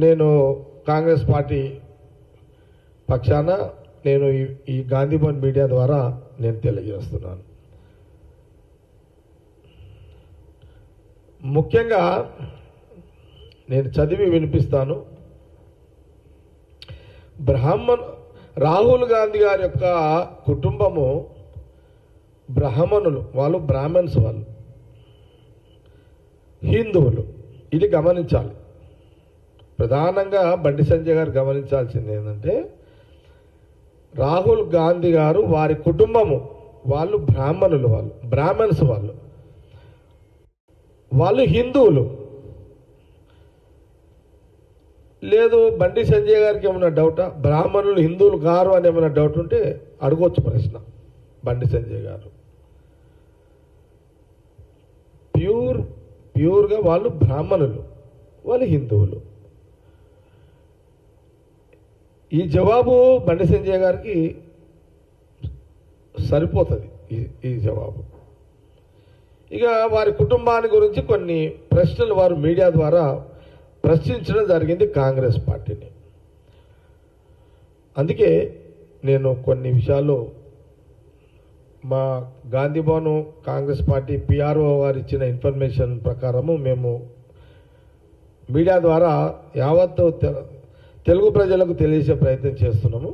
నేను కాంగ్రెస్ పార్టీ పక్షాన నేను ఈ గాంధీ భవన్ మీడియా ద్వారా నేను తెలియజేస్తున్నాను. ముఖ్యంగా నేను చదివి వినిపిస్తాను. రాహుల్ గాంధీ గారి యొక్క కుటుంబము బ్రాహ్మణులు, వాళ్ళు బ్రాహ్మణ్స్, వాళ్ళు హిందువులు. ఇది గమనించాలి. ప్రధానంగా బండి సంజయ్ గారు గమనించాల్సింది ఏంటంటే, రాహుల్ గాంధీ గారు వారి కుటుంబము వాళ్ళు బ్రాహ్మణులు, వాళ్ళు బ్రాహ్మణ్స్, వాళ్ళు హిందువులు. లేదు బండి సంజయ్ గారికి ఏమైనా డౌటా, బ్రాహ్మణులు హిందువులు గారు అని ఏమైనా డౌట్ ఉంటే అడగొచ్చు ప్రశ్న. బండి సంజయ్ గారు ప్యూర్గా వాళ్ళు బ్రాహ్మణులు, వాళ్ళు హిందువులు. ఈ జవాబు బండి సంజయ్ గారికి సరిపోతుంది, ఈ జవాబు. ఇక వారి కుటుంబాన్ని గురించి కొన్ని ప్రశ్నలు వారు మీడియా ద్వారా ప్రశ్నించడం జరిగింది కాంగ్రెస్ పార్టీని. అందుకే నేను కొన్ని విషయాలు మా గాంధీ భవన్ కాంగ్రెస్ పార్టీ పిఆర్ఓ వారు ఇచ్చిన ఇన్ఫర్మేషన్ ప్రకారము మేము మీడియా ద్వారా యావత్ తెలుగు ప్రజలకు తెలియజేసే ప్రయత్నం చేస్తున్నాము.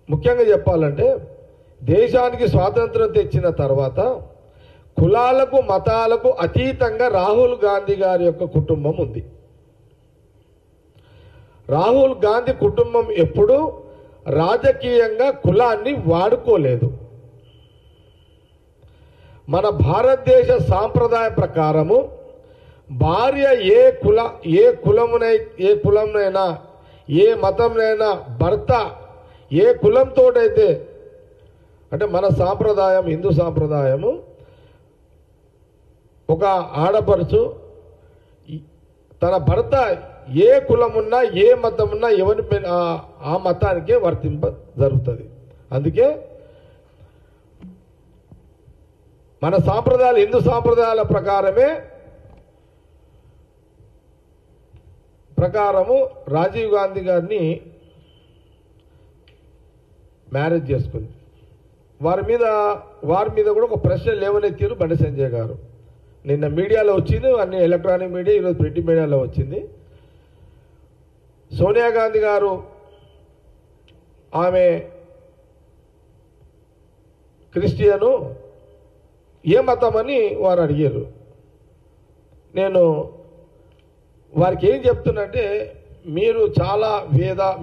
ముఖ్యంగా చెప్పాలంటే, దేశానికి స్వాతంత్రం తెచ్చిన తర్వాత కులాలకు మతాలకు అతీతంగా రాహుల్ గాంధీ గారి యొక్క కుటుంబం ఉంది. రాహుల్ గాంధీ కుటుంబం ఎప్పుడూ రాజకీయంగా కులాన్ని వాడుకోలేదు. మన భారతదేశ సాంప్రదాయ ప్రకారము భార్య ఏ కులంనైనా ఏ మతంనైనా భర్త ఏ కులంతోటైతే, అంటే మన సాంప్రదాయం హిందూ సాంప్రదాయము, ఒక ఆడపడుచు తన భర్త ఏ కులమున్నా ఏ మతమున్నా ఎవరి ఆ మతానికే వర్తింప జరుగుతుంది. అందుకే మన సాంప్రదాయాలు హిందూ సాంప్రదాయాల ప్రకారము రాజీవ్ గాంధీ గారిని మ్యారేజ్ చేసుకుంది. వారి మీద కూడా ఒక ప్రశ్న లేవనెత్తారు బండి సంజయ్ గారు. నిన్న మీడియాలో వచ్చింది, అన్ని ఎలక్ట్రానిక్ మీడియా, ఈరోజు ప్రింట్ మీడియాలో వచ్చింది. సోనియా గాంధీ గారు ఆమె క్రిస్టియను, ఏ మతం అని వారు అడిగారు. నేను వారికి ఏం చెప్తున్నంటే, మీరు చాలా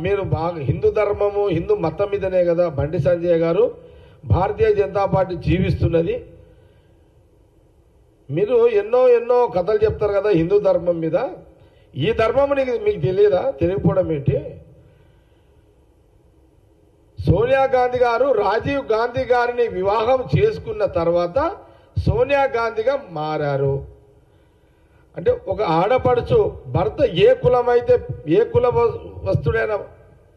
మీరు బాగా హిందూ ధర్మము హిందూ మతం మీదనే కదా బండి సంజయ్ గారు భారతీయ జనతా పార్టీ జీవిస్తున్నది. మీరు ఎన్నో కథలు చెప్తారు కదా హిందూ ధర్మం మీద. ఈ ధర్మం మీకు తెలియదా? తెలియకపోవడం ఏంటి? సోనియా గాంధీ గారు రాజీవ్ గాంధీ గారిని వివాహం చేసుకున్న తర్వాత సోనియా గాంధీగా మారారు. అంటే ఒక ఆడపడుచు భర్త ఏ కుల వస్తుడైన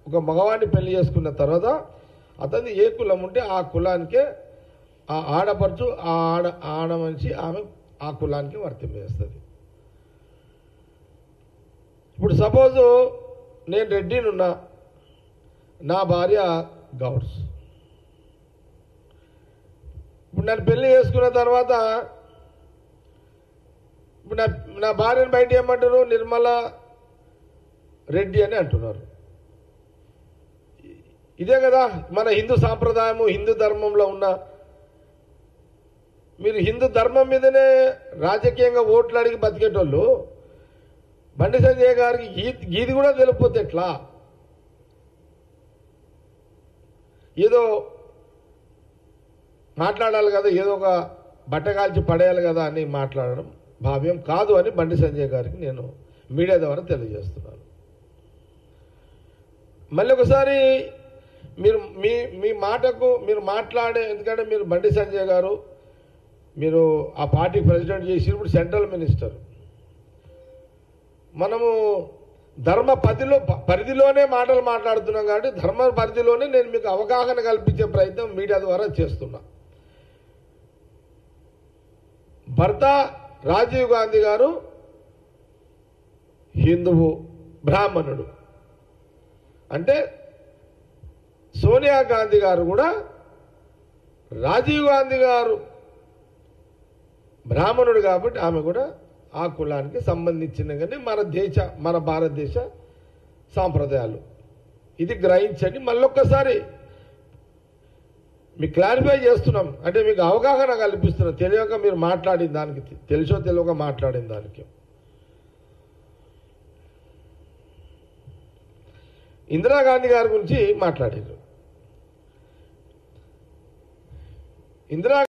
ఒక మగవాడిని పెళ్లి చేసుకున్న తర్వాత అతన్ని ఏ కులం ఉంటే ఆ కులానికే ఆ ఆడపడుచు ఆడ మనిషి ఆమె ఆ కులానికి వర్తింపజేస్తుంది. ఇప్పుడు సపోజు నేను రెడ్డినున్నా, నా భార్య గౌడ్స్. ఇప్పుడు నన్ను పెళ్లి చేసుకున్న తర్వాత ఇప్పుడు నా భార్యను బయట ఏమంటారు? నిర్మల రెడ్డి అని అంటున్నారు. ఇదే కదా మన హిందూ సాంప్రదాయము హిందూ ధర్మంలో ఉన్న. మీరు హిందూ ధర్మం మీదనే రాజకీయంగా ఓట్లు అడిగి బతికేటోళ్ళు బండి సంజయ్ గారికి గీది కూడా తెలియకపోతే ఎట్లా? ఏదో మాట్లాడాలి కదా, ఏదో ఒక బట్ట కాల్చి పడేయాలి కదా అని మాట్లాడడం భావ్యం కాదు అని బండి సంజయ్ గారికి నేను మీడియా ద్వారా తెలియజేస్తున్నాను. మళ్ళీ ఒకసారి మీ మాటకు మీరు మాట్లాడే, ఎందుకంటే మీరు బండి సంజయ్ గారు మీరు ఆ పార్టీ ప్రెసిడెంట్ చేసి ఇప్పుడు సెంట్రల్ మినిస్టర్. మనము ధర్మ పరిధిలోనే మాటలు మాట్లాడుతున్నాం కాబట్టి ధర్మ పరిధిలోనే నేను మీకు అవగాహన కల్పించే ప్రయత్నం మీడియా ద్వారా చేస్తున్నా. భర్త రాజీవ్ గాంధీ గారు హిందువు, బ్రాహ్మణుడు. అంటే సోనియా గాంధీ గారు కూడా రాజీవ్ గాంధీ గారు బ్రాహ్మణుడు కాబట్టి ఆమె కూడా ఆ కులానికి సంబంధించిన కానీ మన భారతదేశ సాంప్రదాయాలు ఇది గ్రహించండి. మళ్ళొక్కసారి మీకు క్లారిఫై చేస్తున్నాం, అంటే మీకు అవగాహన కల్పిస్తున్నాం. తెలియక మీరు మాట్లాడిన దానికి, తెలుసో తెలియక మాట్లాడిన దానికి. ఇందిరాగాంధీ గారి గురించి మాట్లాడారు. ఇందిరా